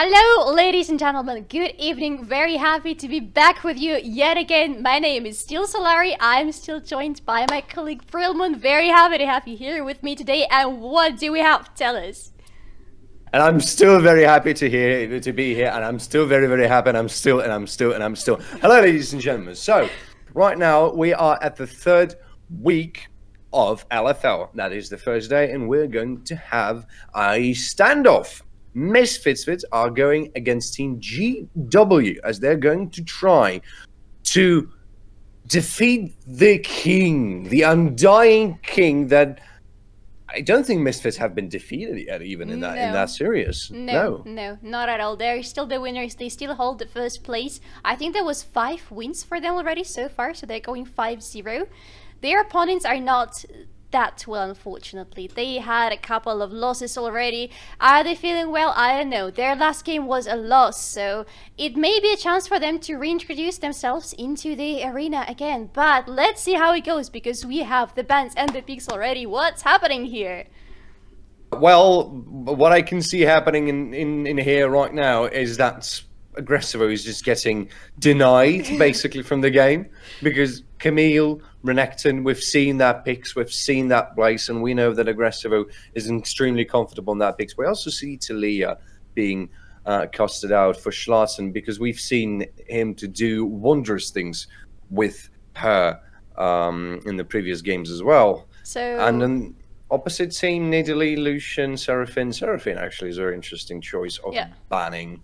Hello, ladies and gentlemen. Good evening. Very happy to be back with you yet again. My name is still Solari. I'm still joined by my colleague Brilmon. Very happy to have you here with me today. And what do we have? Tell us. And I'm still very happy to be here, and I'm still very happy, and I'm still. Hello, ladies and gentlemen. So, right now we are at the third week of LFL. That is the first day, and we're going to have a standoff. Misfits are going against Team GW as they're going to try to defeat the king, the undying king that. I don't think Misfits have been defeated yet, even in that series. No, not at all. They're still the winners. They still hold the first place. I think there was 5 wins for them already so far, so they're going 5-0. Their opponents are not that well, unfortunately. They had a couple of losses already. Are they feeling well? I don't know. Their last game was a loss, so it may be a chance for them to reintroduce themselves into the arena again. But let's see how it goes, because we have the bans and the picks already. What's happening here? Well, what I can see happening in here right now is that Aggressivo is just getting denied basically from the game, because Camille, Renekton, we've seen that picks, we've seen that place, and we know that Aggressivo is extremely comfortable in that picks. We also see Talia being costed out for Schlatten, because we've seen him to do wondrous things with her in the previous games as well. And then opposite team, Nidalee, Lucian, Seraphine. Seraphine actually is a very interesting choice of banning.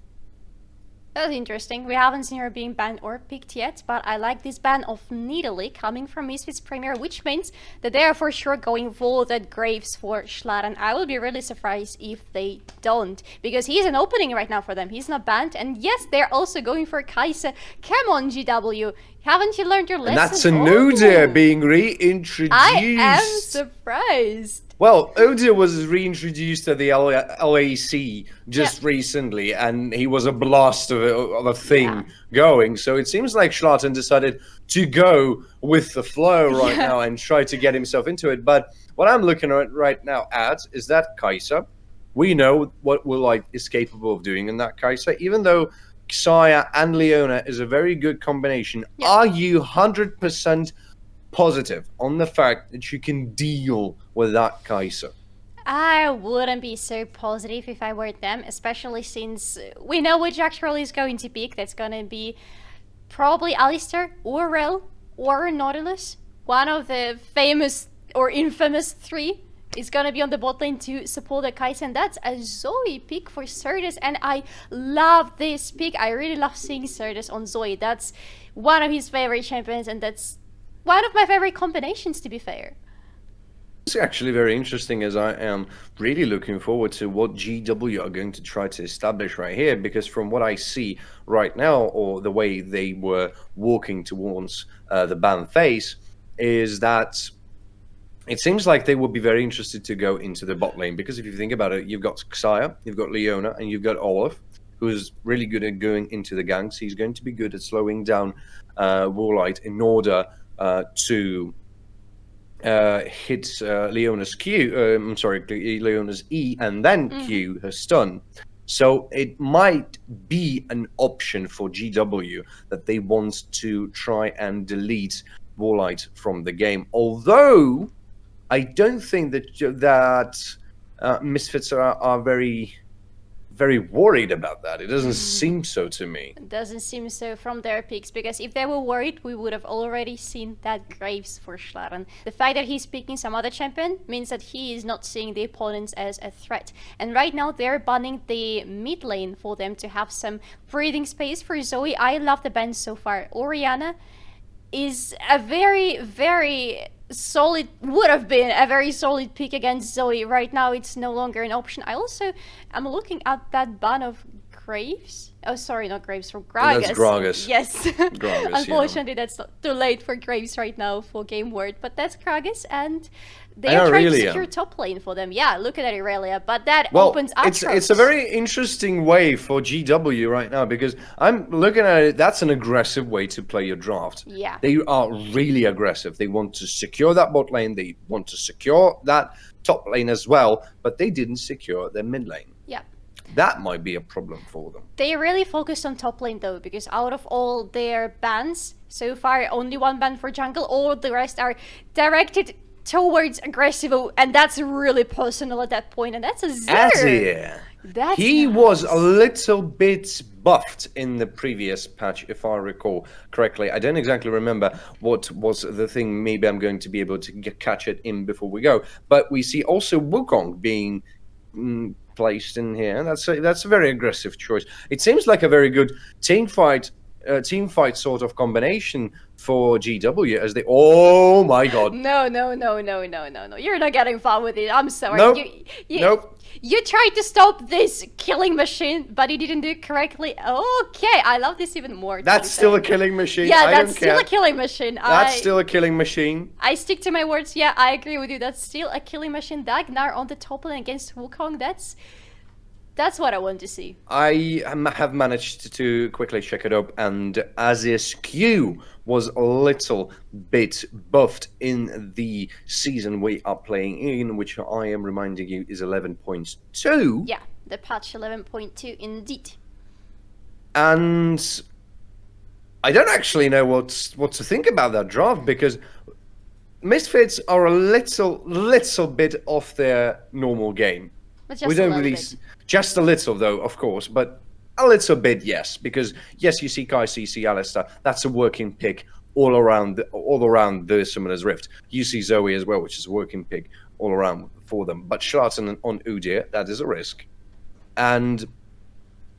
That's interesting. We haven't seen her being banned or picked yet, but I like this ban of Nidalee coming from Misfits Premier, which means that they are for sure going vaulted Graves for Schlatten. I will be really surprised if they don't, because he's an opening right now for them. He's not banned, and yes, they're also going for Kai'Sa. Come on, GW. Haven't you learned your lesson? And that's a Nudia being reintroduced. I am surprised. Well, Odia was reintroduced at the LAC just recently, and he was a blast of a thing going. So it seems like Schlatten decided to go with the flow right now and try to get himself into it. But what I'm looking at right now is that Kai'Sa. We know what Woolite is capable of doing in that Kai'Sa, even though Xayah and Leona is a very good combination. Are you 100% positive on the fact that you can deal with that Kai'Sa? I wouldn't be so positive if I were them, especially since we know which actually is going to pick. That's going to be probably Alistar or Rel or Nautilus. One of the famous or infamous 3 is going to be on the bot lane to support the Kai'Sa, and that's a Zoe pick for Certus, and I love this pick. I really love seeing Certus on Zoe. That's one of his favorite champions, and that's one of my favorite combinations, to be fair. It's actually very interesting, as I am really looking forward to what GW are going to try to establish right here, because from what I see right now, or the way they were walking towards the ban phase, is that it seems like they would be very interested to go into the bot lane, because if you think about it, you've got Xayah, you've got Leona, and you've got Olaf, who's really good at going into the ganks. He's going to be good at slowing down Woolite in order to hit Leona's Q. Leona's E, and then Q her stun. So it might be an option for GW that they want to try and delete Woolite from the game. Although I don't think that Misfits are very worried about that. It doesn't seem so to me. It doesn't seem so from their picks, because if they were worried, we would have already seen that Graves for Schlatten. The fact that he's picking some other champion means that he is not seeing the opponents as a threat. And right now they're banning the mid lane for them to have some breathing space for Zoe. I love the ban so far. Orianna is a very solid, would have been a very solid pick against Zoe. Right now it's no longer an option. I also am looking at that ban of Graves. Oh, sorry, not Graves, from Gragas. That's Gragas. Yes. Gragas, Unfortunately, that's not too late for Graves right now for GameWard, but that's Gragas, and they are trying to secure top lane for them. Yeah, look at that Irelia, but that opens up. It's a very interesting way for GW right now, because I'm looking at it, that's an aggressive way to play your draft. Yeah. They are really aggressive. They want to secure that bot lane, they want to secure that top lane as well, but they didn't secure their mid lane. Yeah. That might be a problem for them. They really focused on top lane though, because out of all their bans so far, only one ban for jungle. All the rest are directed towards Aggressivo, and that's really personal at that point, and that's a zero. Azir. That's He nice. was a little bit buffed in the previous patch, if I recall correctly. I don't exactly remember what was the thing. Maybe I'm going to be able to catch it in before we go. But we see also Wukong being placed in here. That's a very aggressive choice. It seems like a very good team fight sort of combination for GW as they. Oh my god! No. You're not getting fun with it. I'm sorry. Nope. Nope. You tried to stop this killing machine, but you didn't do it correctly. Okay, I love this even more. That's still a killing machine. Yeah, I that's don't still care. a killing machine. That's still a killing machine. I stick to my words. Yeah, I agree with you. That's still a killing machine. Dagnar on the top lane against Wukong. That's what I want to see. I have managed to quickly check it up, and Azir's Q was a little bit buffed in the season we are playing in, which I am reminding you is 11.2. Yeah, the patch 11.2 indeed. And I don't actually know what to think about that draft, because Misfits are a little bit off their normal game. But just We a don't little really, bit. just a little though, of course, but a little bit, yes, because yes, you see Kai'Sa, you see Alistar. That's a working pick all around the Summoner's Rift. You see Zoe as well, which is a working pick all around for them. But Schlatten on Udyr, that is a risk, and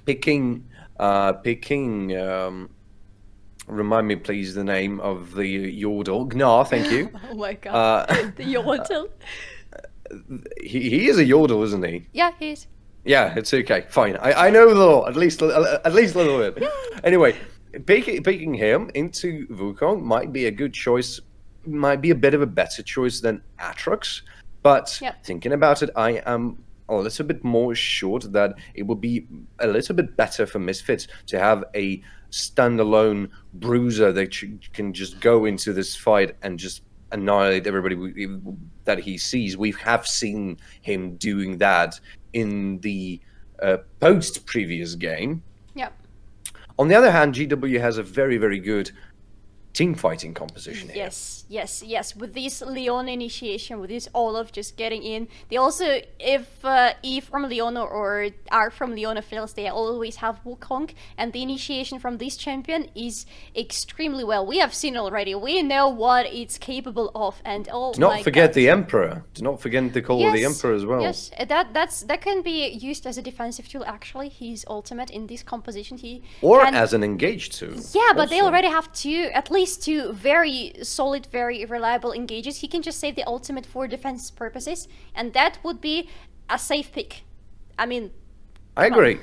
picking. Remind me, please, the name of the Yordle. Gnar, thank you. Oh my god, the Yordle. He is a Yordle, isn't he? Yeah, he is. Yeah, it's okay. Fine. I know the law, at least a little bit. Anyway, picking him into Wukong might be a good choice. Might be a bit of a better choice than Aatrox. But thinking about it, I am a little bit more sure that it would be a little bit better for Misfits to have a standalone bruiser that can just go into this fight and just annihilate everybody that he sees. We have seen him doing that in the post-previous game. Yep. On the other hand, GW has a very, very good team fighting composition here. Yes. With this Leona initiation, with this Olaf just getting in, they also, if E from Leona or R from Leona fails, they always have Wukong, and the initiation from this champion is extremely well. We have seen already. We know what it's capable of, and oh Do not my forget God. the Emperor. Do not forget the call of the Emperor as well. Yes, that can be used as a defensive tool. Actually, his ultimate in this composition, as an engaged tool. Yeah, but they also. already have at least two very solid, very reliable engages. He can just save the ultimate for defense purposes, and that would be a safe pick. I mean, I agree.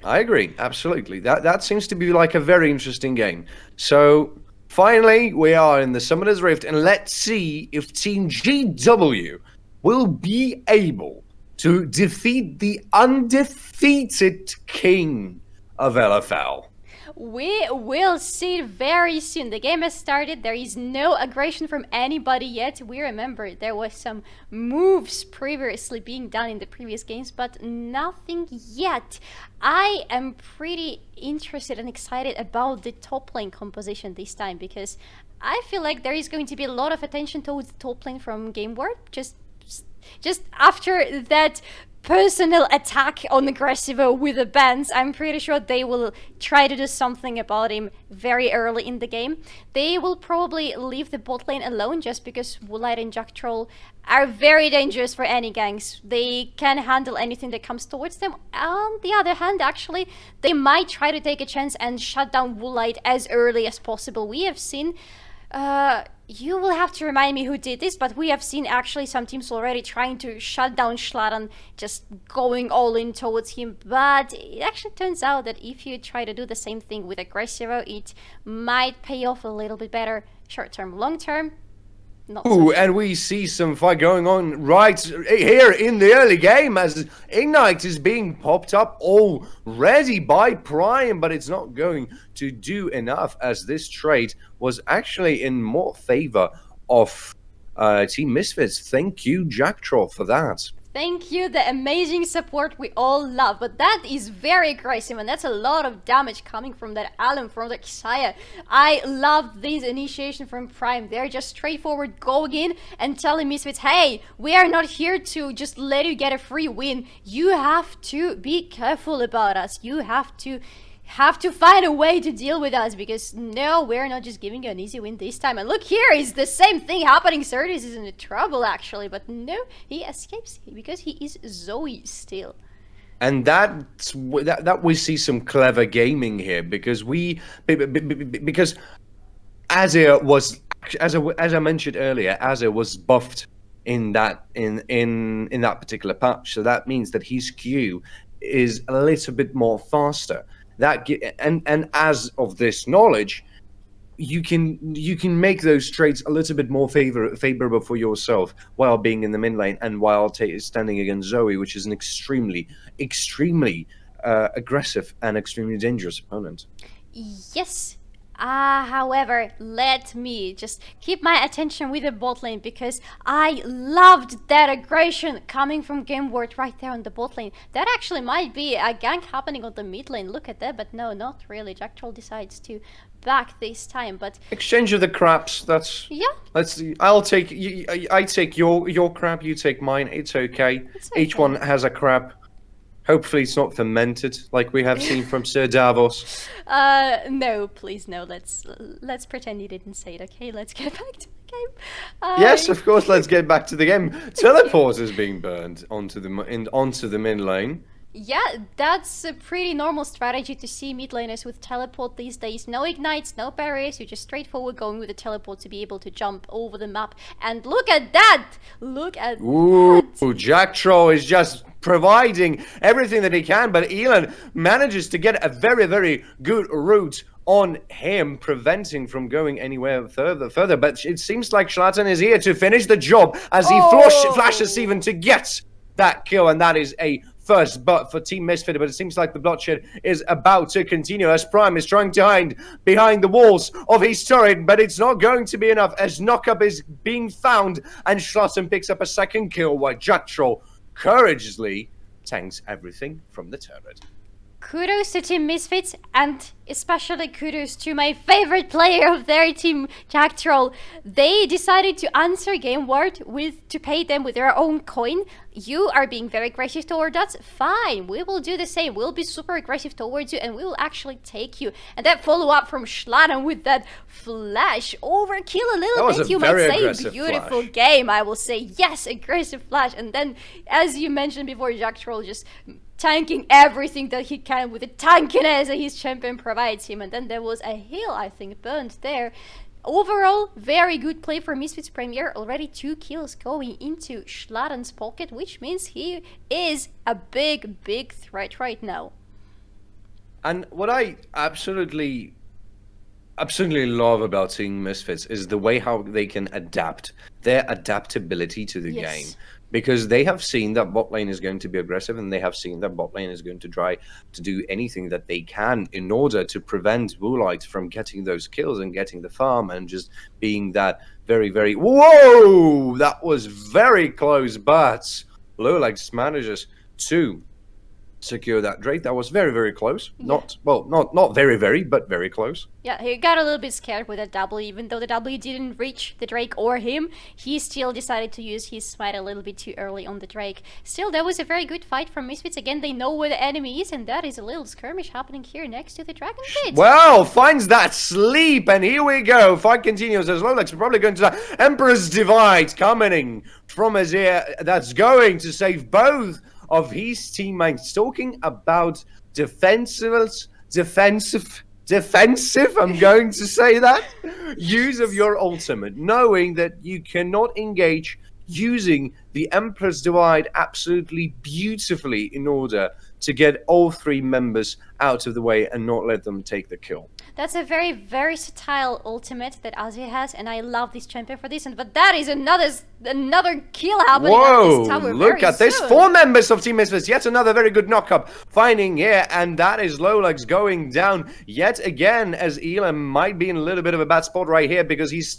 I agree. Absolutely. That seems to be like a very interesting game. So finally, we are in the Summoner's Rift, and let's see if Team GW will be able to defeat the undefeated king of LFL. we will see very soon. The game has started. There is no aggression from anybody yet. We remember there was some moves previously being done in the previous games, but nothing yet. I am pretty interested and excited about the top lane composition this time, because I feel like there is going to be a lot of attention towards the top lane from GameWard. Just after that personal attack on Aggressivo with the bans, I'm pretty sure they will try to do something about him very early in the game. They will probably leave the bot lane alone, just because Woolite and Jack Troll are very dangerous for any ganks. They can handle anything that comes towards them. On the other hand, actually, they might try to take a chance and shut down Woolite as early as possible. We have seen you will have to remind me who did this, but we have seen actually some teams already trying to shut down Schlatten, just going all in towards him. But it actually turns out that if you try to do the same thing with Aggressivo, it might pay off a little bit better short term. Long term, not so Ooh, sure. and we see some fight going on right here in the early game as Ignite is being popped up already by Prime, but it's not going to do enough, as this trade was actually in more favor of Team Misfits. Thank you, Jack Troll, for that. Thank you, the amazing support we all love. But that is very aggressive, and that's a lot of damage coming from that Alan, from the Xayah. I love this initiation from Prime. They're just straightforward going in and telling Misfits, hey, we are not here to just let you get a free win. You have to be careful about us. You have to find a way to deal with us, because no, we're not just giving you an easy win this time. And look here, it's the same thing happening. Certis is in trouble actually, but no, he escapes because he is Zoe still. And that we see some clever gaming here, because because Azir was, as I mentioned earlier, Azir was buffed in that particular patch, so that means that his Q is a little bit more faster. And as of this knowledge, you can make those trades a little bit more favorable for yourself while being in the mid lane and while standing against Zoe, which is an extremely aggressive and extremely dangerous opponent. Yes. However, let me just keep my attention with the bot lane, because I loved that aggression coming from GameWard right there on the bot lane. That actually might be a gank happening on the mid lane. Look at that, but no, not really. Jack Troll decides to back this time, but exchange of the craps. That's I'll take. I take your crap. You take mine. It's okay. Each one has a crap. Hopefully it's not fermented like we have seen from Sir Davos. No, please no. Let's pretend you didn't say it. Okay, let's get back to the game. Yes, of course. Let's get back to the game. Teleport is being burned onto the mid lane. Yeah, that's a pretty normal strategy to see mid laners with teleport these days. No ignites, no barriers, you're just straightforward going with the teleport to be able to jump over the map. And look at that! Look at that! Jack Troll is just providing everything that he can, but Elon manages to get a very good route on him, preventing from going anywhere further. But it seems like Schlatten is here to finish the job as he flashes even to get that kill, and that is a first but for Team Misfit. But it seems like the bloodshed is about to continue as Prime is trying to hide behind the walls of his turret, but it's not going to be enough as knockup is being found, and Schlatten picks up a second kill while Jack Troll courageously tanks everything from the turret. Kudos to Team Misfits, and especially kudos to my favorite player of their team, Jack Troll. They decided to answer GameWard to pay them with their own coin. You are being very aggressive toward us. Fine, we will do the same. We'll be super aggressive towards you, and we will actually take you. And that follow-up from Schlatten with that flash. Overkill a little bit, you might say. Beautiful game, I will say. Yes, aggressive flash. And then, as you mentioned before, Jack Troll just tanking everything that he can with the tankiness that his champion provides him. And then there was a heal, I think, burned there. Overall, very good play for Misfits Premier. Already 2 kills going into Schlatten's pocket, which means he is a big threat right now. And what I absolutely love about seeing Misfits is the way how they can adapt, their adaptability to the game. Because they have seen that bot lane is going to be aggressive, and they have seen that bot lane is going to try to do anything that they can in order to prevent Woolite from getting those kills and getting the farm and just being that very... Whoa! That was very close, but Lowlegs manages to secure that Drake. That was very close. Yeah. Not very, but very close. Yeah, he got a little bit scared with that W. Even though the W didn't reach the Drake or him, he still decided to use his smite a little bit too early on the Drake. Still, that was a very good fight from Misfits. Again, they know where the enemy is, and that is a little skirmish happening here next to the Dragon Pit. Well, finds that sleep, and here we go. Fight continues as Lowlegs are probably going to die. Emperor's Divide coming from Azir. That's going to save both of his teammates. Talking about defensive, I'm going to say that, use of your ultimate, knowing that you cannot engage, using the Emperor's Divide absolutely beautifully in order to get all 3 members out of the way and not let them take the kill. That's a very versatile ultimate that Azir has, and I love this champion for this. But that is another kill happening on this tower. Look at this. 4 members of Team Misfits. Yet another very good knockup finding here, and that is Lowlegs going down yet again, as Elam might be in a little bit of a bad spot right here, because he's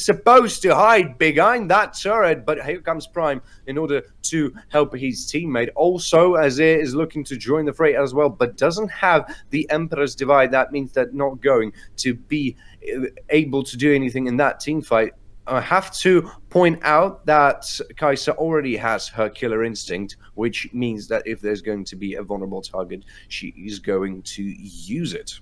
supposed to hide behind that turret, but here comes Prime. Prime in order to help his teammate. Also, Azir is looking to join the fray as well, but doesn't have the Emperor's Divide. That means they're not going to be able to do anything in that team fight. I have to point out that Kai'Sa already has her killer instinct, which means that if there's going to be a vulnerable target, she is going to use it.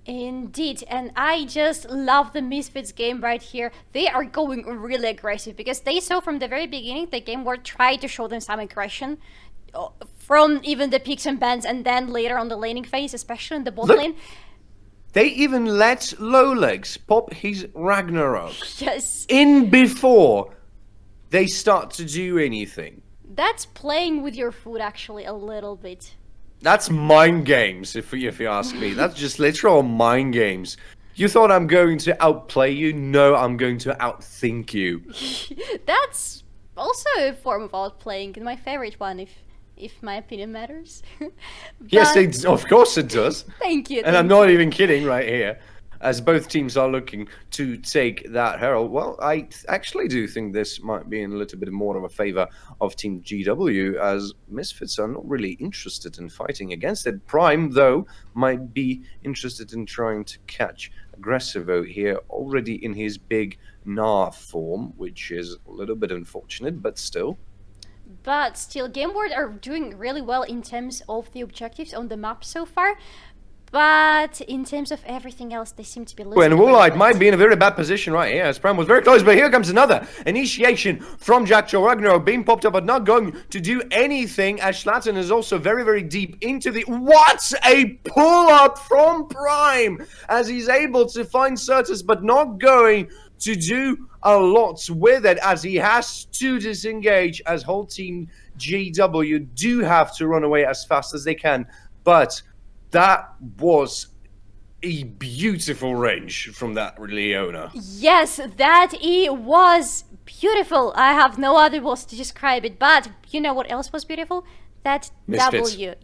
Indeed, and I just love the Misfits game right here. They are going really aggressive because they saw from the very beginning the GameWard tried to show them some aggression from even the picks and bans, and then later on the laning phase, especially in the bot lane. They even let Lowlegs pop his Ragnarok. Yes. In before they start to do anything. That's playing with your food actually a little bit. That's mind games, if you ask me. That's just literal mind games. You thought I'm going to outplay you? No, I'm going to outthink you. That's also a form of outplaying, and my favorite one, if my opinion matters. Yes, of course it does. Thank you. And I'm not even kidding right here. As both teams are looking to take that Herald, well, I actually do think this might be in a little bit more of a favor of Team GW, as Misfits are not really interested in fighting against it. Prime, though, might be interested in trying to catch Aggressivo here, already in his big Gnar form, which is a little bit unfortunate, but still. But still, GameWard are doing really well in terms of the objectives on the map so far. But in terms of everything else, they seem to be losing. And Woolite might be in a very bad position right here, as Prime was very close, but here comes another initiation from Jackjo. Ragnarok being popped up, but not going to do anything, as Schlatten is also very, very deep into the... What a pull-up from Prime, as he's able to find Certus, but not going to do a lot with it, as he has to disengage, as whole team GW do have to run away as fast as they can. But that was a beautiful range from that Leona. Yes, that was beautiful. I have no other words to describe it, but you know what else was beautiful? That Misfits. W.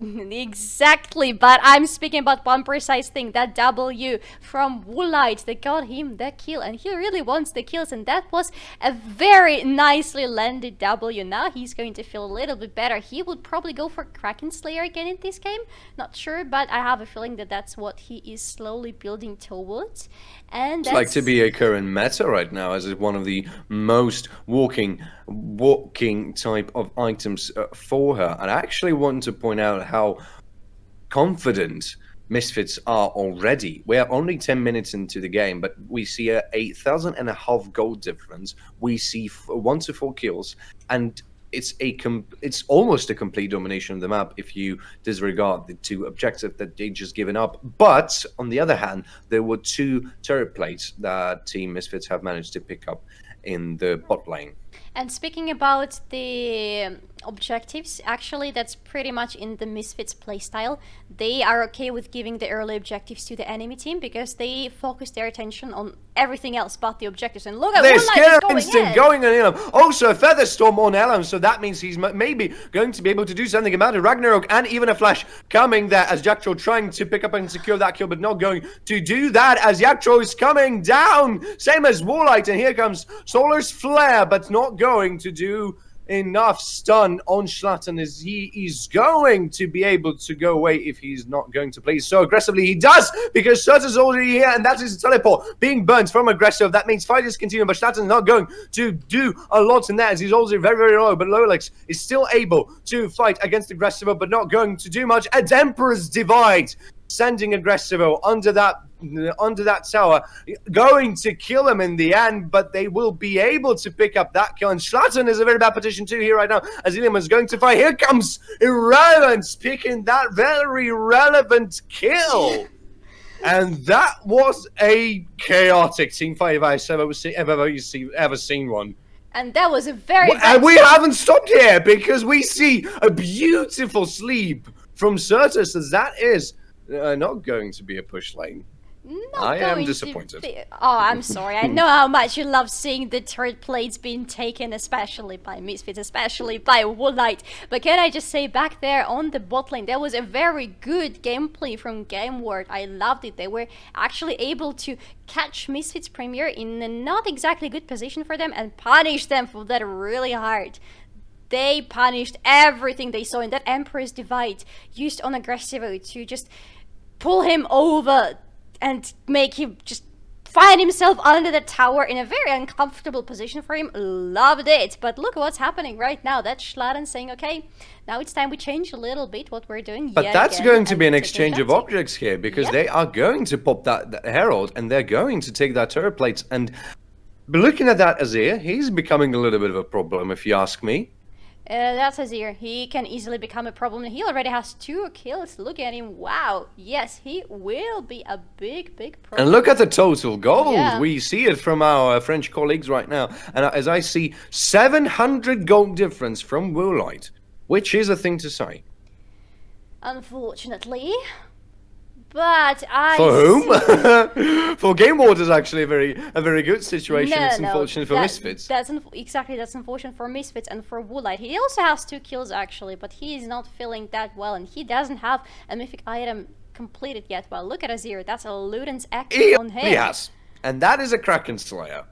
Exactly, but I'm speaking about one precise thing, that W from Woolite that got him the kill, and he really wants the kills, and that was a very nicely landed W. Now he's going to feel a little bit better. He would probably go for Kraken Slayer again in this game, not sure, but I have a feeling that that's what he is slowly building towards. And It's like to be a current meta right now, as it's one of the most walking type of items for her. And I actually want to point out how confident Misfits are already. We are only 10 minutes into the game, but we see a 1,500 gold difference. We see 1 to 4 kills, and it's almost a complete domination of the map if you disregard the 2 objectives that they just given up. But on the other hand, there were 2 turret plates that Team Misfits have managed to pick up in the bot lane. And speaking about the objectives, actually that's pretty much in the Misfits playstyle. They are okay with giving the early objectives to the enemy team because they focus their attention on everything else but the objectives. And look at There's Killer Instinct going on Elam. Also a Feather Storm on Elam, so that means he's maybe going to be able to do something about it. Ragnarok and even a Flash coming there as Jackjo trying to pick up and secure that kill, but not going to do that as Jackjo is coming down. Same as Warlight, and here comes Solar's Flare, but not going to do enough stun on Schlatten, as he is going to be able to go away if he's not going to play so aggressively. He does, because Certus is already here, and that is a teleport being burnt from aggressive. That means fight is continuing, but Schlatten is not going to do a lot in that, as he's also very, very low. But Lowlex is still able to fight against Aggressivo, but not going to do much. And Emperor's Divide sending Aggressivo under that tower, going to kill him in the end, but they will be able to pick up that kill. And Schlatten is a very bad position too here right now, as Ilium is going to fight. Here comes Irrelevance picking that very relevant kill. And that was a chaotic team fight if I've ever seen one. And that was a very And we haven't stopped here, because we see a beautiful sleep from Certus, as that is not going to be a push lane. Not I am going disappointed. To be... Oh, I'm sorry. I know how much you love seeing the third place being taken, especially by Misfits, especially by Woolite. But can I just say, back there on the bot lane, there was a very good gameplay from GameWard. I loved it. They were actually able to catch Misfits Premier in a not exactly good position for them and punish them for that really hard. They punished everything they saw in that Emperor's Divide, used on Aggressivo to just pull him over and make him just find himself under the tower in a very uncomfortable position for him. Loved it. But look what's happening right now. That's Schladen saying, okay, now it's time we change a little bit what we're doing. But that's going to be an exchange of objects here, because they are going to pop that Herald, and they're going to take that turret plates. And looking at that Azir, he's becoming a little bit of a problem, if you ask me. That's Azir. He can easily become a problem. He already has 2 kills. Look at him. Wow. Yes, he will be a big problem. And look at the total gold. Yeah. We see it from our French colleagues right now. And as I see, 700 gold difference from Woolite, which is a thing to say. Unfortunately. But I... For whom? For GameWard is actually a very good situation. It's unfortunate for Misfits. That's unfortunate for Misfits and for Woolite. He also has 2 kills actually, but he is not feeling that well, and he doesn't have a mythic item completed yet. Well, look at Azir. That's a Luden's X on him. Yes, and that is a Kraken Slayer.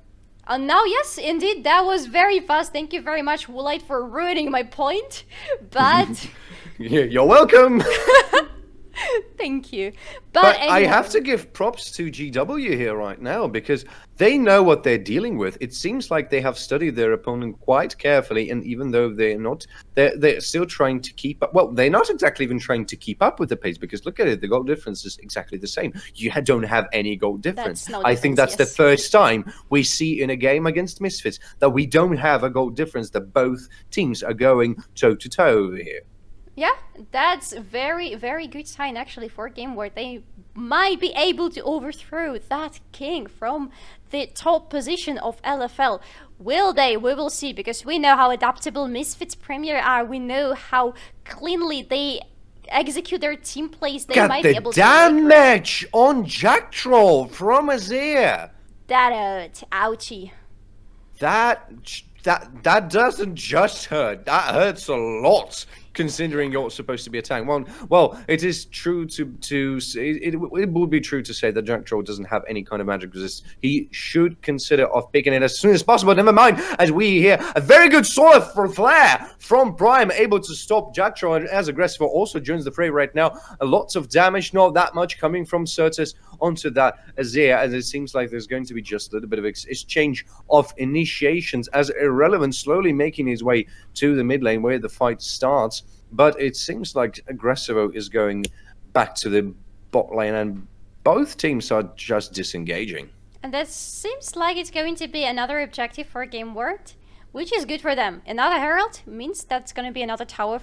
And now, yes, indeed, that was very fast. Thank you very much, Woolite, for ruining my point. But you're welcome. Thank you. But anyway, I have to give props to GW here right now, because they know what they're dealing with. It seems like they have studied their opponent quite carefully, and even though they're still trying to keep up. Well, they're not exactly even trying to keep up with the pace, because look at it, the goal difference is exactly the same. You don't have any goal difference. I think that's the first time we see in a game against Misfits that we don't have a goal difference, that both teams are going toe-to-toe over here. Yeah, that's very, very good sign actually for GameWard. They might be able to overthrow that king from the top position of LFL. Will they? We will see, because we know how adaptable Misfits Premier are. We know how cleanly they execute their team plays. They might be able to... damage on Jack Troll from Azir. That hurt. Ouchie. That doesn't just hurt. That hurts a lot, considering you're supposed to be a tank. Well, it is true it would be true to say that Jack Troll doesn't have any kind of magic resist. He should consider off picking it as soon as possible. Never mind, as we hear a very good sword for Flare from Prime, able to stop Jack Troll, as Aggressive also joins the fray right now. Lots of damage, not that much coming from Certus onto that Azir, as it seems like there's going to be just a little bit of exchange of initiations, as Irrelevant slowly making his way to the mid lane where the fight starts. But it seems like Aggressivo is going back to the bot lane, and both teams are just disengaging. And that seems like it's going to be another objective for GameWard, which is good for them. Another Herald means that's going to be another tower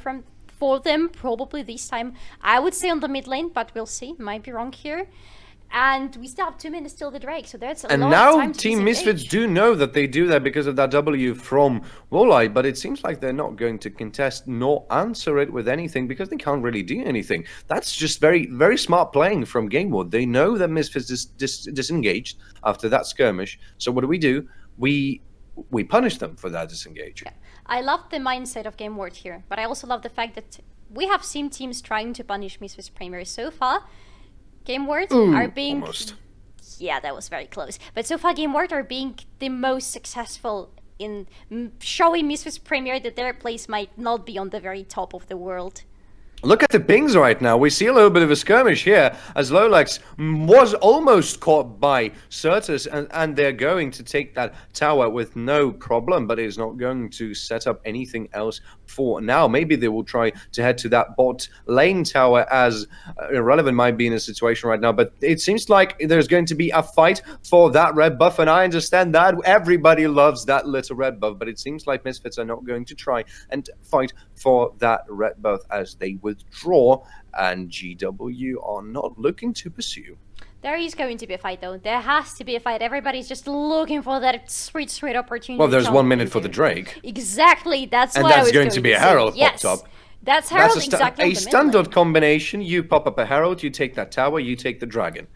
for them, probably this time. I would say on the mid lane, but we'll see. Might be wrong here. And we still have 2 minutes till the Drake, so that's a lot of time to disengage. And now Team Misfits do know that they do that because of that W from Woolite, but it seems like they're not going to contest nor answer it with anything, because they can't really do anything. That's just very, very smart playing from GameWard. They know that Misfits is disengaged after that skirmish, so what do? We punish them for that disengage. Yeah. I love the mindset of GameWard here, but I also love the fact that we have seen teams trying to punish Misfits Premier so far. GameWard are being... Almost. Yeah, that was very close. But so far, GameWard are being the most successful in showing Misfits Premier that their place might not be on the very top of the world. Look at the pings right now. We see a little bit of a skirmish here, as Lolax was almost caught by Certus, and they're going to take that tower with no problem, but is not going to set up anything else for now. Maybe they will try to head to that bot lane tower, as Irrelevant might be in a situation right now, but it seems like there's going to be a fight for that red buff, and I understand that everybody loves that little red buff, but it seems like Misfits are not going to try and fight for that red buff as they withdraw, and GW are not looking to pursue. There is going to be a fight, though. There has to be a fight. Everybody's just looking for that sweet opportunity. Well, there's 1 minute for the Drake. Exactly, that's what I was going to going to be to a Herald say. Yes. popped up. That's Herald exactly. A standard combination. You pop up a Herald, you take that tower, you take the dragon.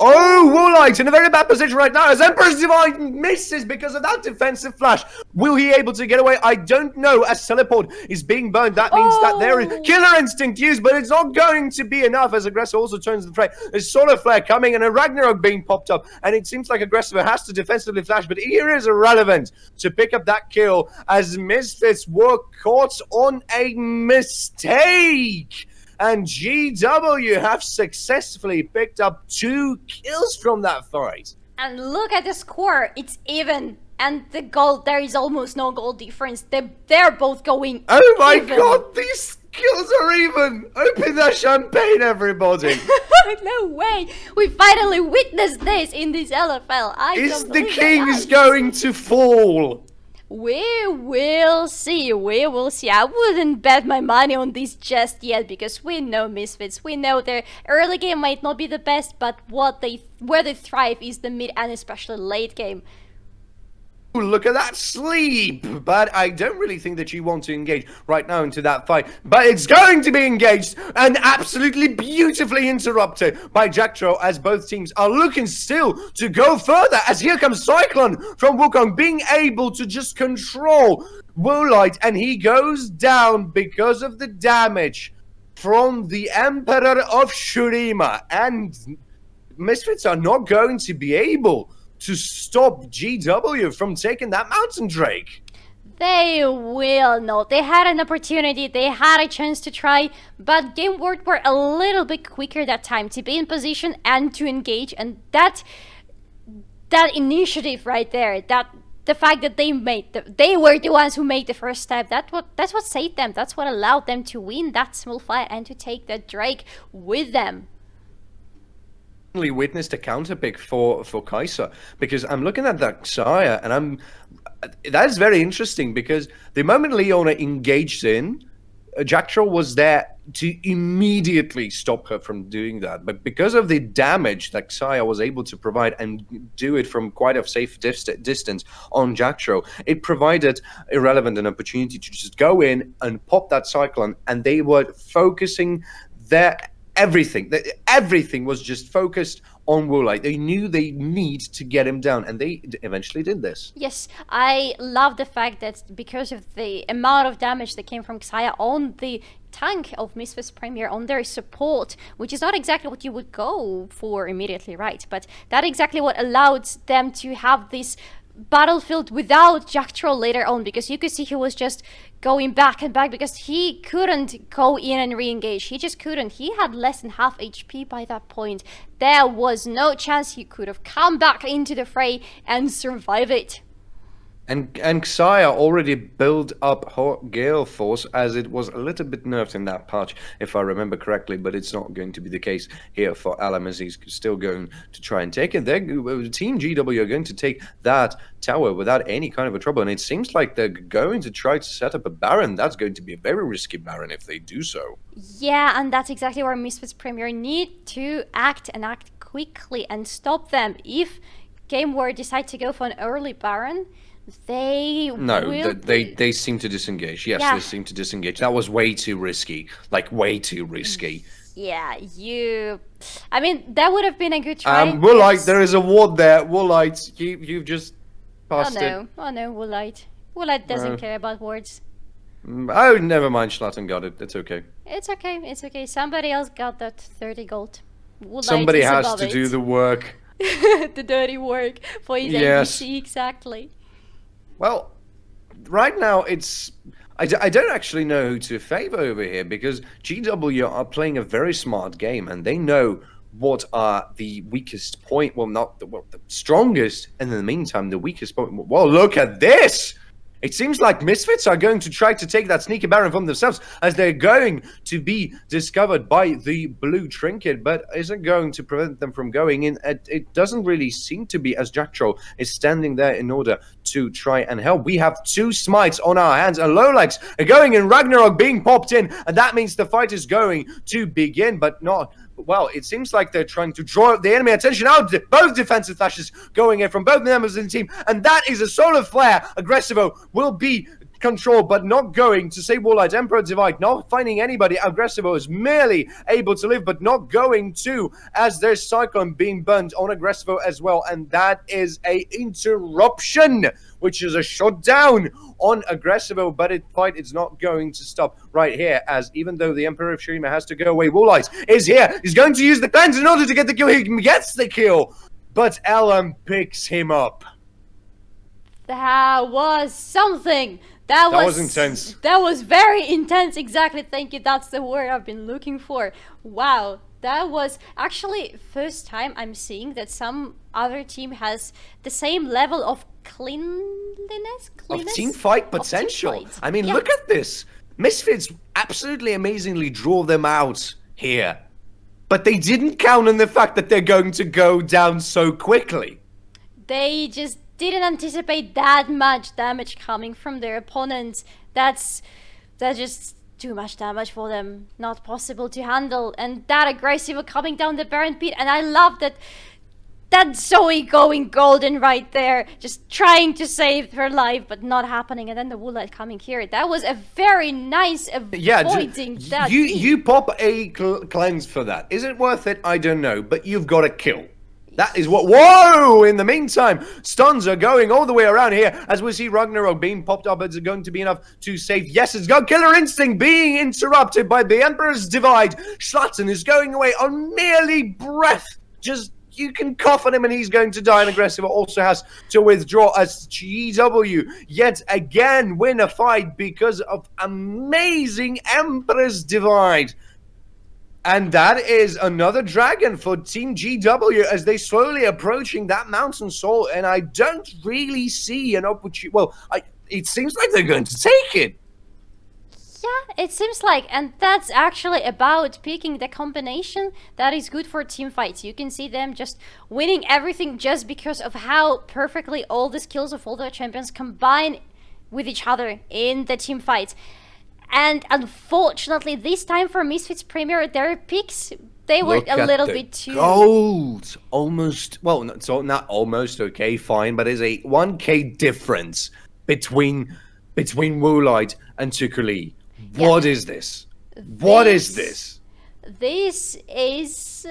Oh, Woolite in a very bad position right now as Emperor's Divine misses because of that defensive flash. Will he able to get away? I don't know. As Teleport is being burned, that means that there is Killer Instinct used, but it's not going to be enough as Aggressor also turns the fray. There's Solar Flare coming and a Ragnarok being popped up, and it seems like Aggressor has to defensively flash, but here is Irrelevant to pick up that kill as Misfits were caught on a mistake. And GW have successfully picked up 2 kills from that fight. And look at the score, it's even. And the goal, there is almost no goal difference. They're both going Oh my even. god, these kills are even! Open the champagne, everybody! No way! We finally witnessed this in this LFL. Is the Kings going to fall? We will see. We will see. I wouldn't bet my money on this just yet because we know Misfits. We know their early game might not be the best, but where they thrive is the mid and especially late game. Ooh, look at that sleep! But I don't really think that you want to engage right now into that fight. But it's going to be engaged and absolutely beautifully interrupted by Jacktro as both teams are looking still to go further. As here comes Cyclone from Wukong being able to just control Woolite, and he goes down because of the damage from the Emperor of Shurima. And Misfits are not going to be able to stop GW from taking that Mountain Drake. They will not. They had an opportunity, they had a chance to try, but GameWard were a little bit quicker that time to be in position and to engage, and that initiative right there, that the fact that they were the ones who made the first step, that's what saved them. That's what allowed them to win that small fight and to take that Drake with them. Witnessed a counter pick for Kai'Sa, because I'm looking at that Xayah and that's very interesting because the moment Leona engaged in, Jacktro was there to immediately stop her from doing that. But because of the damage that Xayah was able to provide and do it from quite a safe distance on Jacktro, it provided Irrelevant an opportunity to just go in and pop that Cyclone, and they were focusing their everything was just focused on Woolite. They knew they need to get him down, and they eventually did this. Yes, I love the fact that because of the amount of damage that came from Xayah on the tank of Misfits Premier, on their support, which is not exactly what you would go for immediately, right? But that exactly what allowed them to have this battlefield without Jacktro later on, because you could see he was just going back and back because he couldn't go in and re-engage. He just couldn't. He had less than half HP by that point. There was no chance he could have come back into the fray and survive it. And Xayah already built up her Gale Force, as it was a little bit nerfed in that patch, if I remember correctly, but it's not going to be the case here for Alam, as he's still going to try and take it. Team GW are going to take that tower without any kind of a trouble, and it seems like they're going to try to set up a Baron. That's going to be a very risky Baron if they do so. Yeah, and that's exactly where Misfits Premier need to act, and act quickly, and stop them. If GameWard decide to go for an early Baron, they seem to disengage. Yes, yeah. They seem to disengage. That was way too risky. Like, way too risky. Yeah, I mean, that would have been a good try. Woolite, there is a ward there. Woolite, you've just passed it. Oh no, Woolite. Woolite doesn't care about wards. Oh, never mind, Schlatten got it. It's okay. It's okay. Somebody else got that 30 gold. Woolite Somebody has to do the work. The dirty work for his ABC, exactly. Well, right now I don't actually know who to favor over here, because GW are playing a very smart game and they know what are the weakest point. Well, not the strongest, and in the meantime, the weakest point. Well, look at this! It seems like Misfits are going to try to take that sneaky Baron from themselves, as they're going to be discovered by the blue trinket, but isn't going to prevent them from going in. It doesn't really seem to be, as Jacktro is standing there in order to try and help. We have 2 smites on our hands, and Lowlegs are going in, Ragnarok being popped in, and that means the fight is going to begin, but not... Well, it seems like they're trying to draw the enemy attention out. Both defensive flashes going in from both members of the team. And that is a solar flare. Aggressivo will be control, but not going to save Warlight. Emperor Divide, not finding anybody. Aggressivo is merely able to live, but not going to, as there's Cyclone being burned on Aggressivo as well, and that is a interruption, which is a shutdown on Aggressivo, but fight is not going to stop right here, as even though the Emperor of Shurima has to go away, Warlight is here. He's going to use the cleanse in order to get the kill. He gets the kill, but Ellen picks him up. That was something. That was intense. That was very intense. Exactly. Thank you. That's the word I've been looking for. Wow. That was actually first time I'm seeing that some other team has the same level of cleanliness of team fight potential. Team fight. I mean, look at this. Misfits absolutely amazingly draw them out here. But they didn't count on the fact that they're going to go down so quickly. They just didn't anticipate that much damage coming from their opponents. That's just too much damage for them. Not possible to handle. And that aggressive coming down the Baron pit. And I love that Zoe going golden right there, just trying to save her life, but not happening. And then the Woolite coming here. That was a very nice avoiding that. You pop a cleanse for that. Is it worth it? I don't know, but you've got a kill. That is what. Whoa! In the meantime, stuns are going all the way around here as we see Ragnarok being popped up. Is it going to be enough to save? Yes, it's got Killer Instinct being interrupted by the Emperor's Divide. Schlatten is going away on merely breath. Just. You can cough on him and he's going to die. And Aggressive also has to withdraw as GW yet again win a fight because of amazing Emperor's Divide. And that is another dragon for Team GW as they slowly approaching that Mountain Soul. And I don't really see an opportunity. Well, it seems like they're going to take it. Yeah, it seems like, and that's actually about picking the combination that is good for team fights. You can see them just winning everything just because of how perfectly all the skills of all the champions combine with each other in the team fights. And unfortunately, this time for Misfits Premier, their picks, they were a little bit too... gold! Almost, well, so not almost, okay, fine, but there's a 1k difference between Woolite and Tukuli. Yeah. What is this? What is this? This is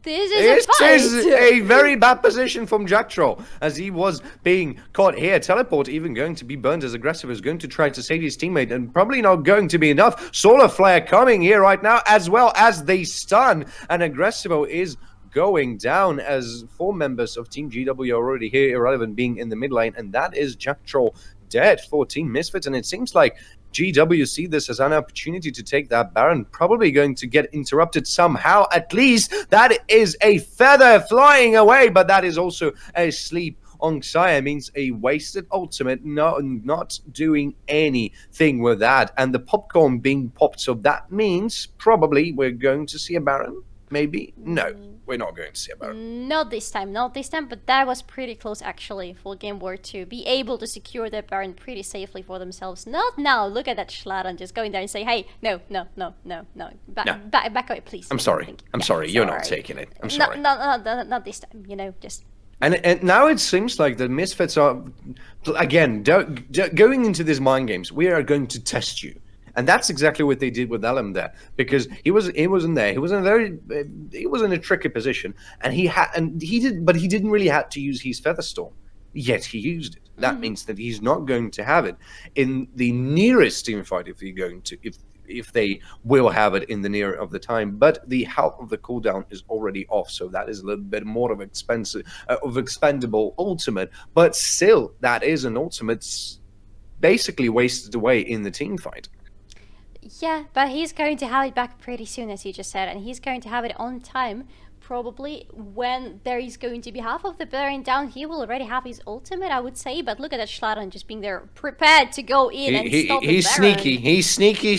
a very bad position from Jack Troll as he was being caught here. Teleport even going to be burned as Aggressive is going to try to save his teammate and probably not going to be enough. Solar Flare coming here right now as well as they stun, and Aggressivo is going down as 4 members of Team GW are already here, Irrelevant being in the mid lane, and that is Jack Troll dead for Team Misfits. And it seems like GW see this as an opportunity to take that Baron, probably going to get interrupted somehow. At least that is a feather flying away, but that is also a sleep on Xayah, means a wasted ultimate, not doing anything with that, and the popcorn being popped, so that means probably we're going to see a Baron. Maybe? No, we're not going to see a Baron. Not this time, but that was pretty close actually for GameWard to be able to secure the Baron pretty safely for themselves. Not now, look at that Schlatten just going there and say, hey, no, back away, please. I'm sorry, you're not taking it. I'm sorry. Not this time, you know, just... And now it seems like the Misfits are, again, going into these mind games, we are going to test you. And that's exactly what they did with Elam there, because he wasn't there. He was in a tricky position, and he didn't really have to use his Featherstorm. Yet he used it. That means that he's not going to have it in the nearest team fight if they will have it in the near of the time. But the health of the cooldown is already off, so that is a little bit more of expendable ultimate. But still, that is an ultimate basically wasted away in the team fight. Yeah, but he's going to have it back pretty soon, as you just said, and he's going to have it on time. Probably when there is going to be half of the Baron down, he will already have his ultimate, I would say. But look at that Schlatten just being there, prepared to go in and stop the Baron. He's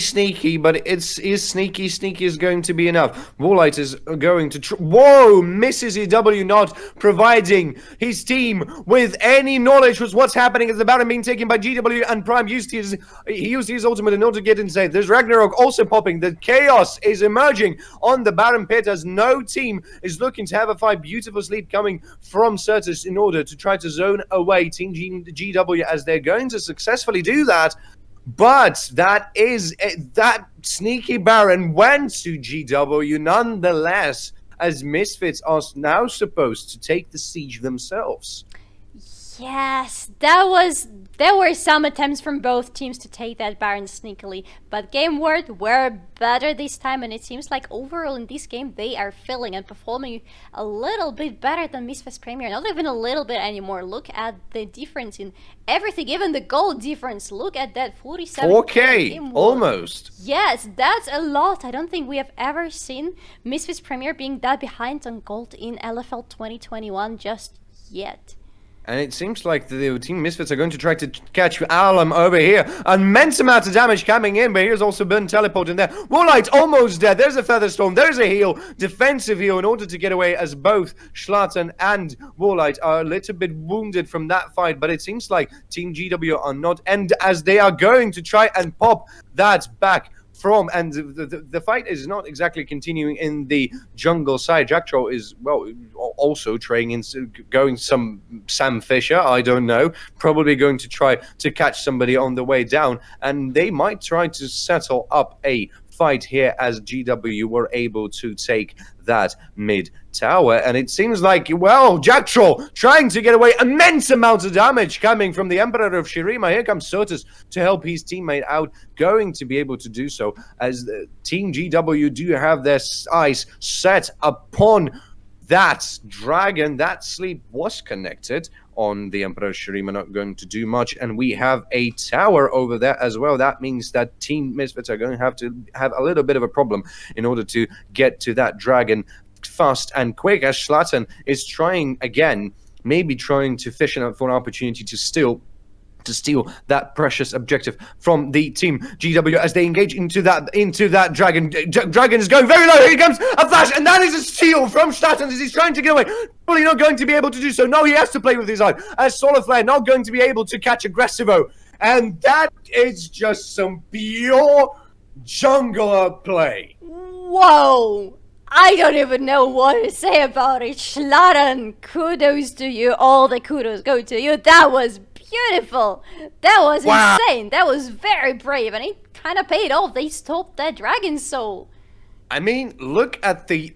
sneaky, but his sneaky is going to be enough. Warlight is going to... Whoa! Misses EW, not providing his team with any knowledge with what's happening as the Baron being taken by GW, and Prime used his ultimate in order to get inside. There's Ragnarok also popping. The chaos is emerging on the Baron pit as no team is looking to have a fight. Beautiful sleep coming from Certus in order to try to zone away Team GW as they're going to successfully do that. But that sneaky Baron went to GW nonetheless, as Misfits are now supposed to take the siege themselves. Yes, there were some attempts from both teams to take that Baron sneakily, but GameWard were better this time, and it seems like overall in this game they are feeling and performing a little bit better than Misfits Premier. Not even a little bit anymore. Look at the difference in everything, even the gold difference. Look at that 47 4K, almost. Yes, that's a lot. I don't think we have ever seen Misfits Premier being that behind on gold in LFL 2021 just yet. And it seems like the Team Misfits are going to try to catch Alum over here. Immense amount of damage coming in, but here's also been teleported there. Warlight almost dead. There's a Featherstorm. There's a heal. Defensive heal in order to get away, as both Schlatten and Warlight are a little bit wounded from that fight. But it seems like Team GW are not. And as they are going to try and pop that back from, and the fight is not exactly continuing in the jungle side. Jacktro is, well, also training, going some Sam Fisher, I don't know, probably going to try to catch somebody on the way down, and they might try to settle up a fight here as GW were able to take that mid tower. And it seems like, well, Jacktro trying to get away. Immense amounts of damage coming from the Emperor of Shirima. Here comes Sotus to help his teammate out, going to be able to do so as the Team GW do have their eyes set upon that dragon. That sleep was connected on the Emperor Shirima, not going to do much, and we have a tower over there as well. That means that Team Misfits are going to have a little bit of a problem in order to get to that dragon fast and quick, as Schlatten is trying again, maybe trying to fish out for an opportunity to steal that precious objective from the Team GW as they engage into that dragon. Dragon is going very low. Here comes a flash, and that is a steal from Schlatten as he's trying to get away. Probably not going to be able to do so. No, he has to play with his eye, as Solar Flare not going to be able to catch Aggressivo, and that is just some pure jungler play. Whoa! I don't even know what to say about it. Schlatten, kudos to you. All the kudos go to you. That was beautiful. That was insane. That was very brave, and it kind of paid off. They stopped that dragon soul. I mean, look at the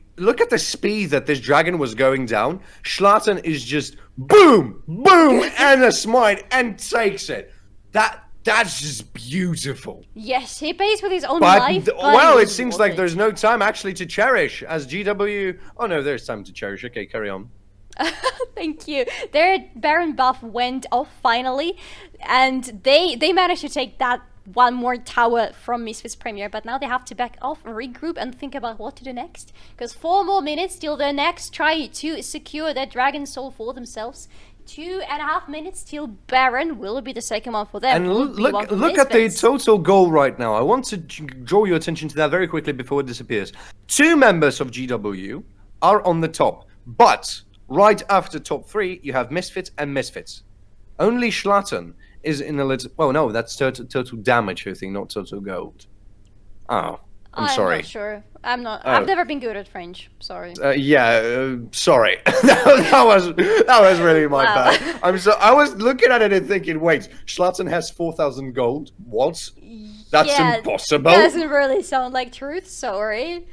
speed that this dragon was going down. Schlatten is just boom, boom, and a smite and takes it. That's just beautiful. Yes, he pays with his own life. Well, it seems like there's no time actually to cherish as GW. Oh no, there's time to cherish. Okay, carry on. Thank you. Their Baron buff went off finally, and they managed to take that one more tower from Misfits Premier, but now they have to back off, regroup, and think about what to do next. Because 4 more minutes till the next try to secure that dragon soul for themselves. 2.5 minutes till Baron will be the second one for them. And look at the total goal right now. I want to draw your attention to that very quickly before it disappears. 2 members of GW are on the top, but right after top 3, you have Misfits and Misfits. Only Schlatten is in a little... Oh, no, that's total damage, I think, not total gold. Oh, I'm sorry. I'm not sure. I'm not... Oh. I've never been good at French. Sorry. Sorry. that was really my bad. I was looking at it and thinking, wait, Schlatten has 4,000 gold? What? That's impossible. Doesn't really sound like truth. Sorry.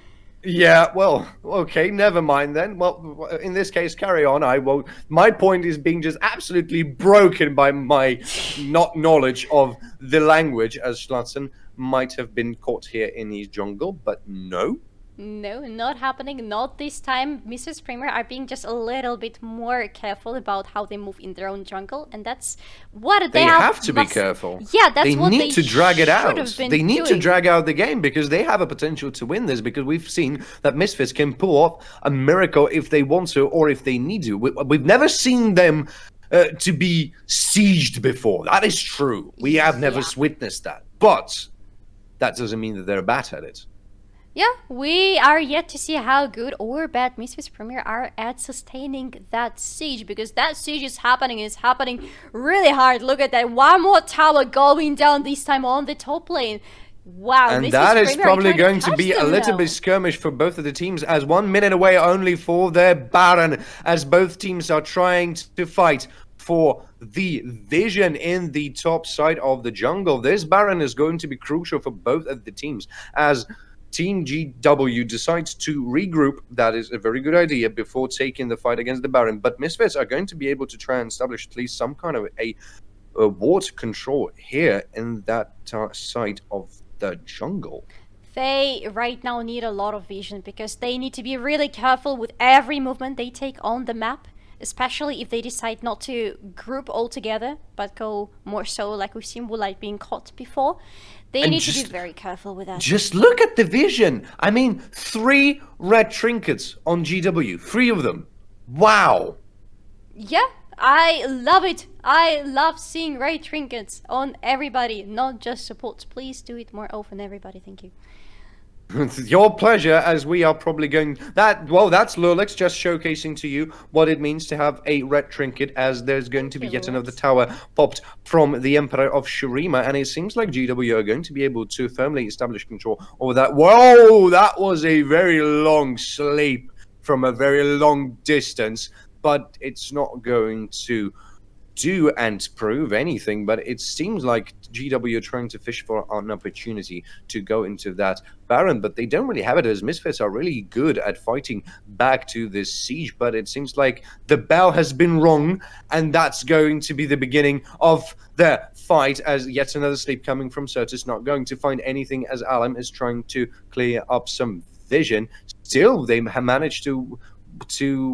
Yeah, well, okay, never mind then. Well, in this case, carry on. I won't. My point is being just absolutely broken by my not knowledge of the language, as Schlatten might have been caught here in his jungle, but no. No, not happening. Not this time. Misfits Premier are being just a little bit more careful about how they move in their own jungle, and that's what they have to be careful. Yeah, that's what they need to drag it out. They need to doing. drag out the game because they have a potential to win this. Because we've seen that Misfits can pull off a miracle if they want to or if they need to. We've never seen them to be sieged before. That is true. We have never witnessed that, but that doesn't mean that they're bad at it. Yeah, we are yet to see how good or bad Misfits Premier are at sustaining that siege, because that siege is happening really hard. Look at that, one more tower going down, this time on the top lane. Wow, And Misfits that is Premier are probably trying going to catch be a them little now. bit skirmish for both of the teams, as 1 minute away only for their Baron, as both teams are trying to fight for the vision in the top side of the jungle. This Baron is going to be crucial for both of the teams, as Team GW decides to regroup. That is a very good idea before taking the fight against the Baron. But Misfits are going to be able to try and establish at least some kind of a water control here in that side of the jungle. They right now need a lot of vision because they need to be really careful with every movement they take on the map, especially if they decide not to group all together but go more so like we've seen Woolite being caught before. They need to be very careful with that. Just look at the vision. I mean, 3 red trinkets on GW. 3 of them. Wow. Yeah, I love it. I love seeing red trinkets on everybody, not just supports. Please do it more often, everybody. Thank you. Your pleasure, as we are probably going... That's Lurlex just showcasing to you what it means to have a red trinket, as there's going to be yet another tower popped from the Emperor of Shurima, and it seems like GW are going to be able to firmly establish control over that. Whoa, that was a very long sleep from a very long distance, but it's not going to do and prove anything. But it seems like GW are trying to fish for an opportunity to go into that Baron, but they don't really have it, as Misfits are really good at fighting back to this siege. But it seems like the bell has been rung, and that's going to be the beginning of the fight, as yet another sleep coming from Certus, not going to find anything as Alam is trying to clear up some vision. Still, they have managed to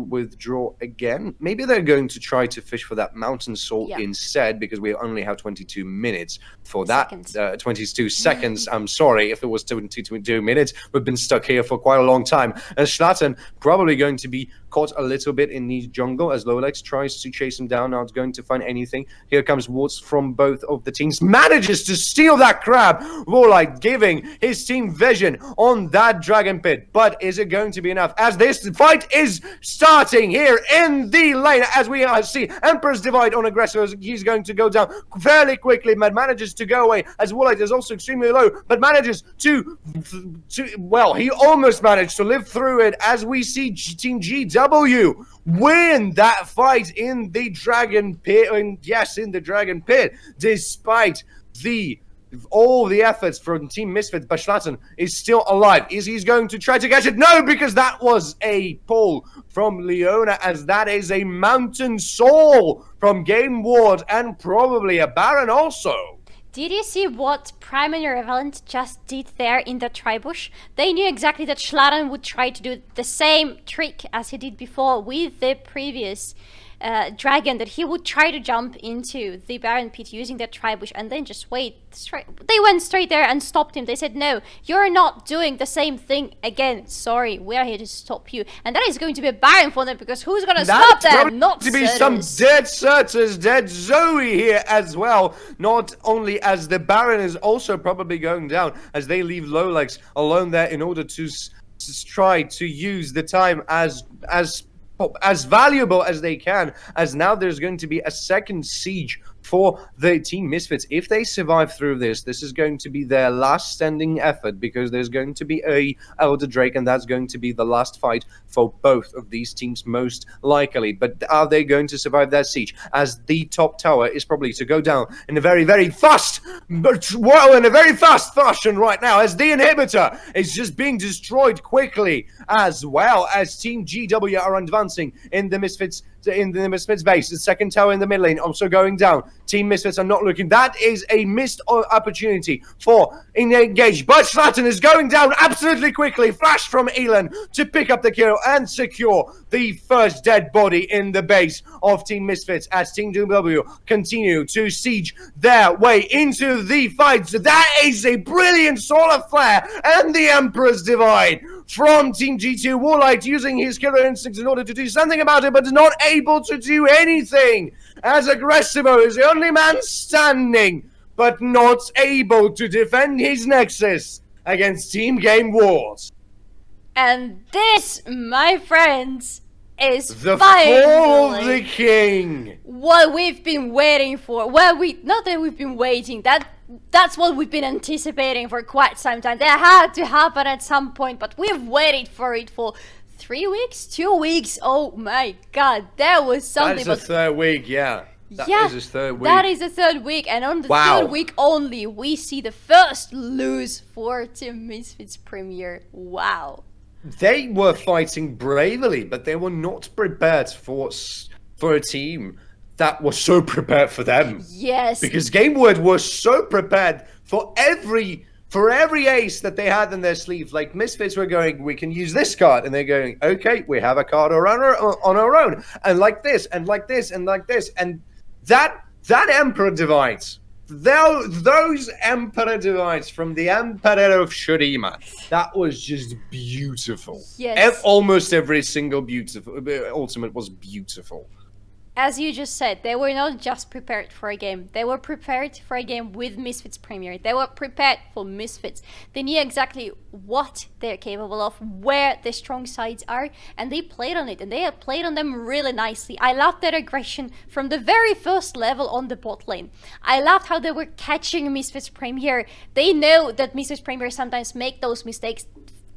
withdraw again. Maybe they're going to try to fish for that mountain salt instead, because we only have 22 minutes for that. 22 seconds. I'm sorry if it was 22 minutes. We've been stuck here for quite a long time. And Schlatten probably going to be caught a little bit in the jungle as Lolex tries to chase him down, not going to find anything. Here comes Wards from both of the teams. Manages to steal that crab. Warlight giving his team vision on that dragon pit. But is it going to be enough, as this fight is starting here in the lane, as we see Emperor's Divide on aggressor. He's going to go down fairly quickly, but manages to go away, as Warlight is also extremely low, but manages to well, he almost managed to live through it, as we see Team GW win that fight in the Dragon Pit, and yes, in the Dragon Pit, despite all the efforts from Team Misfits. But Schlatten is still alive. Is he going to try to catch it? No, because that was a pull from Leona, as that is a Mountain Soul from GameWard, and probably a Baron also. Did you see what Prime and Irrelevant just did there in the tribush? They knew exactly that Schlatten would try to do the same trick as he did before with the previous dragon, that he would try to jump into the Baron pit using that tribush and then just wait. They went straight there and stopped him. They said, no, you're not doing the same thing again. Sorry, we're here to stop you. And that is going to be a Baron for them, because who's going to stop them? Not to be some dead Certus, dead Zoe here as well. Not only as the Baron is also probably going down, as they leave Lolex alone there in order to try to use the time as valuable as they can, as now there's going to be a second siege for the Team Misfits. If they survive through this is going to be their last standing effort, because there's going to be a Elder Drake, and that's going to be the last fight for both of these teams most likely. But are they going to survive that siege, as the top tower is probably to go down in a very, very fast, in a very fast fashion right now, as the inhibitor is just being destroyed quickly, as well as Team GW are advancing in the Misfits base. The second tower in the mid lane also going down. Team Misfits are not looking. That is a missed opportunity for engage. But Schlatten is going down absolutely quickly. Flash from Elon to pick up the kill and secure the first dead body in the base of Team Misfits, as Team GW continue to siege their way into the fight. So that is a brilliant solar flare and the Emperor's Divide from Team G2. Warlight using his killer instincts in order to do something about it, but not able to do anything, as Aggressivo is the only man standing, but not able to defend his Nexus against Team GameWard. And this, my friends, is the fall of the king. What we've been waiting for. Well, not that we've been waiting. That That's what we've been anticipating for quite some time. That had to happen at some point, but we've waited for it for 3 weeks, 2 weeks. Oh my god, that was something. That is the third week, yeah. That is his third week. That is the third week, and on the third week only, we see the first lose for Team Misfits Premier. Wow. They were fighting bravely, but they were not prepared for a team that was so prepared for them. Yes. Because GameWard was so prepared for every ace that they had in their sleeve. Like, Misfits were going, we can use this card, and they're going, okay, we have a card on our own, and like this, and like this, and like this, and that Emperor Divides. Those Emperor Divides from the Emperor of Shurima, that was just beautiful. Yes. Almost every single ultimate was beautiful. As you just said, they were not just prepared for a game. They were prepared for a game with Misfits Premier. They were prepared for Misfits. They knew exactly what they're capable of, where the strong sides are, and they played on it, and they have played on them really nicely. I loved their aggression from the very first level on the bot lane. I loved how they were catching Misfits Premier. They know that Misfits Premier sometimes make those mistakes.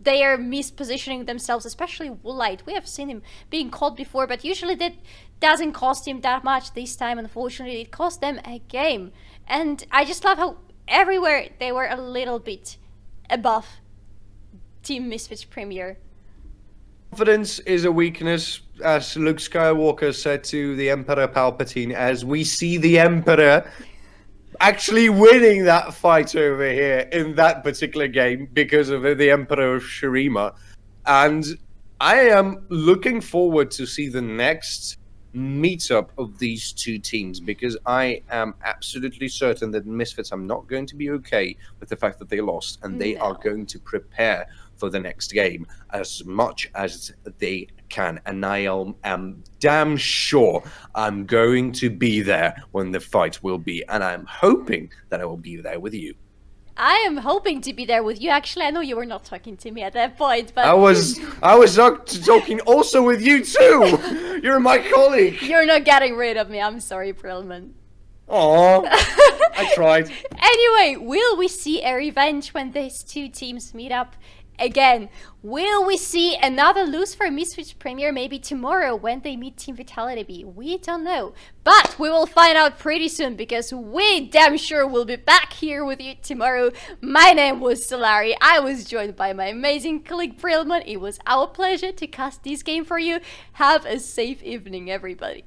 They are mispositioning themselves, especially Woolite. We have seen him being caught before, but usually that doesn't cost him that much. This time, unfortunately, it cost them a game. And I just love how everywhere they were a little bit above Team Misfits Premier. Confidence is a weakness, as Luke Skywalker said to the Emperor Palpatine, as we see the Emperor actually winning that fight over here in that particular game because of the Emperor of Shurima. And I am looking forward to see the next meetup of these two teams, because I am absolutely certain that Misfits are not going to be okay with the fact that they lost, and they are going to prepare for the next game as much as they can. And I am damn sure I'm going to be there when the fight will be, and I'm hoping that I will be there with you. I am hoping to be there with you. Actually, I know you were not talking to me at that point, but I was talking also with you too. You're my colleague. You're not getting rid of me. I'm sorry, Brillman. Aww, I tried. Anyway, will we see a revenge when these two teams meet up again? Will we see another lose for Misfits Premier maybe tomorrow when they meet Team Vitality B? We don't know. But we will find out pretty soon, because we damn sure will be back here with you tomorrow. My name was Solari. I was joined by my amazing colleague Brillman. It was our pleasure to cast this game for you. Have a safe evening, everybody.